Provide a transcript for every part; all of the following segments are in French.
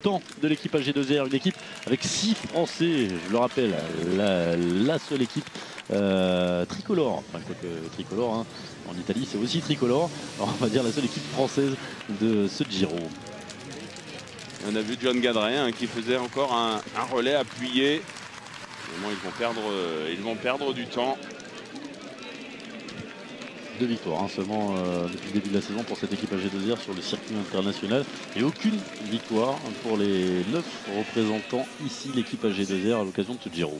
Temps de l'équipe AG2R, une équipe avec 6 Français, je le rappelle, la seule équipe tricolore, enfin quoi que tricolore, hein. En Italie c'est aussi tricolore, alors on va dire la seule équipe française de ce Giro. On a vu John Gadret qui faisait encore un relais appuyé. Vraiment, ils vont perdre du temps. 2 victoires seulement depuis le début de la saison pour cette équipe AG2R sur le circuit international et aucune victoire pour les 9 représentants ici l'équipe AG2R à l'occasion de ce Giro.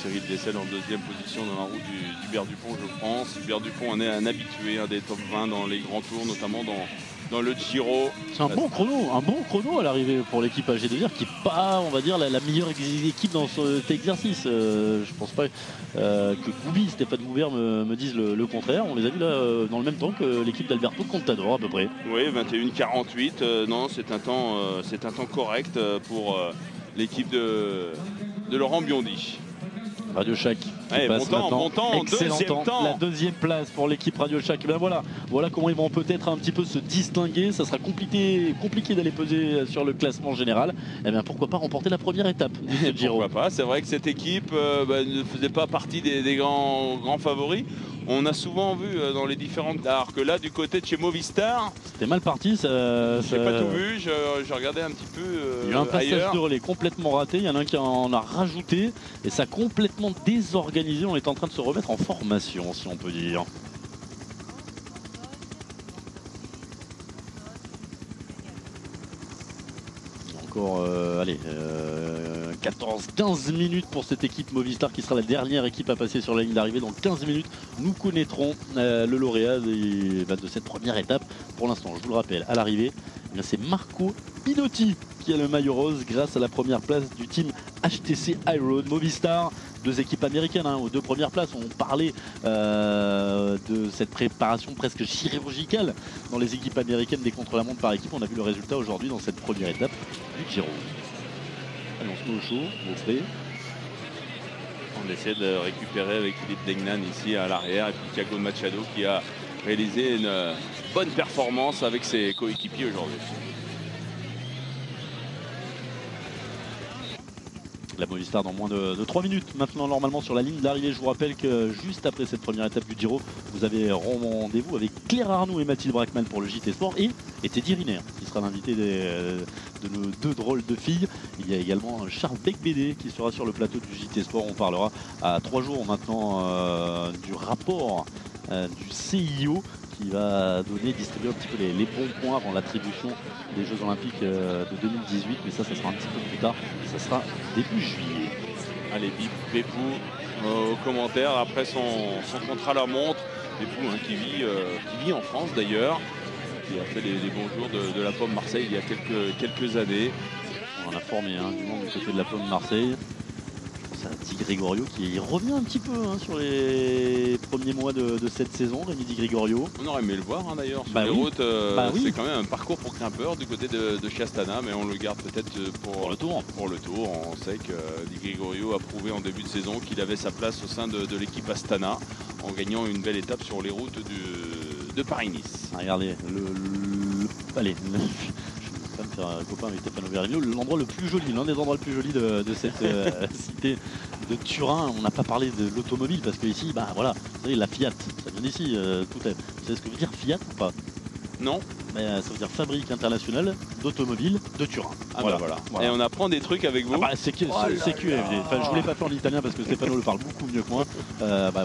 Cyril décède en deuxième position dans la roue d'Hubert Dupont, je pense. Hubert Dupont en est un habitué des top 20 dans les grands tours, notamment dans le Giro. C'est un bon chrono à l'arrivée pour l'équipe AG2R qui n'est pas, on va dire, la meilleure équipe dans cet exercice. Je pense pas que Goubi, Stéphane Goubert me disent le contraire. On les a vus là dans le même temps que l'équipe d'Alberto Contador à peu près. Oui, 21:48. Non, c'est un temps correct pour l'équipe de Laurent Biondi. Radio Shack qui passe bon temps, excellent deuxième temps. La deuxième place pour l'équipe Radio Shack. Et bien voilà comment ils vont peut-être un petit peu se distinguer. Ça sera compliqué d'aller peser sur le classement général. Et bien pourquoi pas remporter la première étape du Giro. Pourquoi pas. C'est vrai que cette équipe ne faisait pas partie des grands favoris. On a souvent vu dans les différentes arts que là, du côté de chez Movistar, c'était mal parti. J'ai pas tout vu, je regardais un petit peu il y a eu un passage ailleurs. de relais complètement raté. Il y en a un qui en a rajouté et ça a complètement désorganisé. On est en train de se remettre en formation, si on peut dire. Encore 14-15 minutes pour cette équipe Movistar qui sera la dernière équipe à passer sur la ligne d'arrivée. Dans 15 minutes, nous connaîtrons le lauréat de cette première étape. Pour l'instant, je vous le rappelle, à l'arrivée, c'est Marco Pinotti qui a le maillot rose grâce à la première place du team HTC Iron. Movistar, deux équipes américaines aux 2 premières places. On parlait de cette préparation presque chirurgicale dans les équipes américaines des contre-la-montre par équipe. On a vu le résultat aujourd'hui dans cette première étape du Giro. Allez, on se met au chaud, au frais. On essaie de récupérer avec Philippe Degnan ici à l'arrière et puis Thiago Machado qui a réalisé une bonne performance avec ses coéquipiers aujourd'hui. La Movistar dans moins de 3 minutes maintenant normalement sur la ligne d'arrivée. Je vous rappelle que juste après cette première étape du Giro, vous avez rendez-vous avec Claire Arnoux et Mathilde Brachmann pour le JT Sport et Teddy Riner qui sera l'invité de nos 2 drôles de filles. Il y a également Charles Becbédé qui sera sur le plateau du JT Sport. On parlera à 3 jours maintenant du rapport du CIO qui va distribuer un petit peu les bons points avant l'attribution des Jeux Olympiques de 2018, mais ça sera un petit peu plus tard, ça sera début juillet. Allez, Bepou au commentaire après son contrat à la montre. Bepou qui vit en France d'ailleurs, qui a fait les bons jours de la Pomme Marseille il y a quelques années. On en a formé du monde du côté de la Pomme Marseille. Di Gregorio qui revient un petit peu sur les premiers mois de cette saison. Rémi Di Gregorio. On aurait aimé le voir d'ailleurs sur les routes. C'est quand même un parcours pour grimpeur du côté de Chastana, mais on le garde peut-être pour le tour. On sait que Di Gregorio a prouvé en début de saison qu'il avait sa place au sein de l'équipe Astana en gagnant une belle étape sur les routes de Paris-Nice. Regardez, allez. Je vais me faire un copain avec Stefano Berigno, l'endroit le plus joli, l'un des endroits les plus jolis de cette cité de Turin. On n'a pas parlé de l'automobile parce que ici, voilà, vous savez, la Fiat, ça vient d'ici, tout est. Vous savez ce que veut dire Fiat ou pas? Non. Ça veut dire fabrique internationale d'automobile de Turin. Voilà. Et on apprend des trucs avec vous. C'est QFD. Enfin, je voulais pas faire en italien parce que Stefano le parle beaucoup mieux que moi.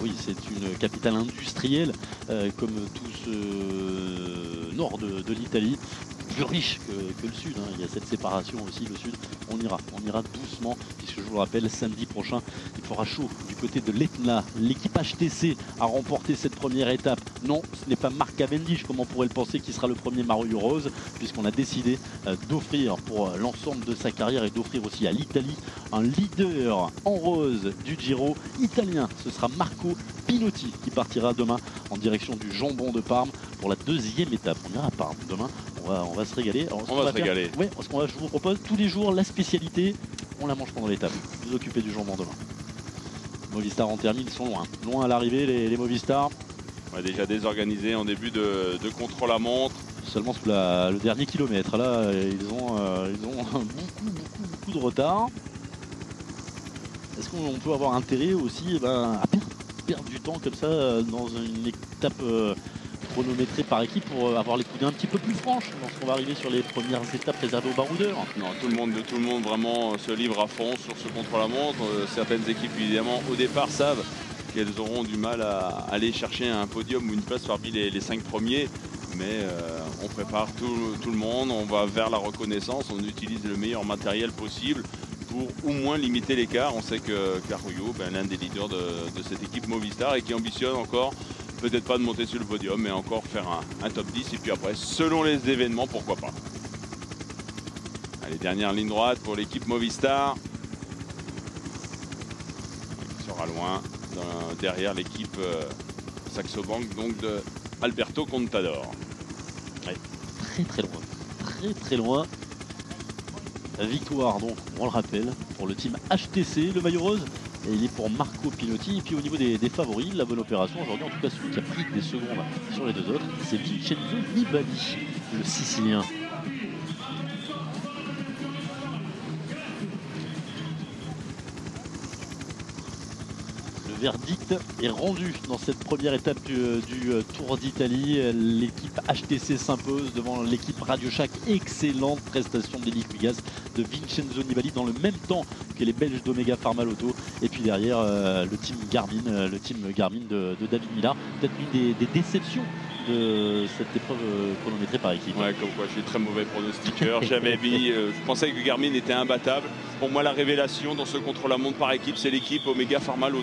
Oui, c'est une capitale industrielle comme tout ce nord de l'Italie. Plus riche que le sud, il y a cette séparation aussi, le sud, on ira doucement, puisque je vous le rappelle, samedi prochain, il fera chaud du côté de l'Etna. L'équipe HTC a remporté cette première étape. Non, ce n'est pas Mark Cavendish, comme on pourrait le penser, qui sera le premier maillot rose, puisqu'on a décidé d'offrir pour l'ensemble de sa carrière et d'offrir aussi à l'Italie un leader en rose du Giro italien. Ce sera Marco Pinotti qui partira demain en direction du Jambon de Parme pour la 2e étape. On ira à Parme demain. On va se régaler. Alors, je vous propose tous les jours la spécialité, on la mange pendant l'étape. Vous occupez du jambon demain. Movistar en termine, ils sont loin à l'arrivée les Movistar. Déjà désorganisé en début de contre-la-montre. seulement sous le dernier kilomètre. Là, ils ont beaucoup de retard. Est-ce qu'on peut avoir intérêt aussi à perdre du temps comme ça dans une étape chronométrée par équipe pour avoir les coudées un petit peu plus franches lorsqu'on va arriver sur les premières étapes réservées aux baroudeurs? Non, tout le monde vraiment se livre à fond sur ce contre-la-montre. Certaines équipes évidemment au départ savent qu'elles auront du mal à aller chercher un podium ou une place parmi les 5 premiers. Mais on prépare tout le monde, on va vers la reconnaissance, on utilise le meilleur matériel possible pour au moins limiter l'écart. On sait que Carullo, l'un des leaders de cette équipe Movistar, et qui ambitionne encore, peut-être pas de monter sur le podium, mais encore faire un top 10. Et puis après, selon les événements, pourquoi pas. Allez, dernière ligne droite pour l'équipe Movistar. Qui sera loin, derrière l'équipe Saxo Bank, donc de Alberto Contador. Ouais, très loin. Victoire donc, on le rappelle, pour le team HTC, le maillot rose, et il est pour Marco Pinotti. Et puis au niveau des favoris, la bonne opération aujourd'hui, en tout cas celui qui a pris des secondes sur les deux autres, c'est Vincenzo Nibali, le Sicilien. Le verdict est rendu dans cette première étape du Tour d'Italie. L'équipe HTC s'impose devant l'équipe Radio Shack. Excellente prestation d'Elic Wiggaz, de Vincenzo Nibali dans le même temps que les Belges d'Omega Pharma Lotto. Et puis derrière le team Garmin de David Millar. Peut-être une des déceptions de cette épreuve chronométrée par équipe. Ouais, comme quoi je suis très mauvais pronostiqueur. Je pensais que Garmin était imbattable. Pour moi, la révélation dans ce contre-la-montre par équipe, c'est l'équipe Omega Pharma Lotto.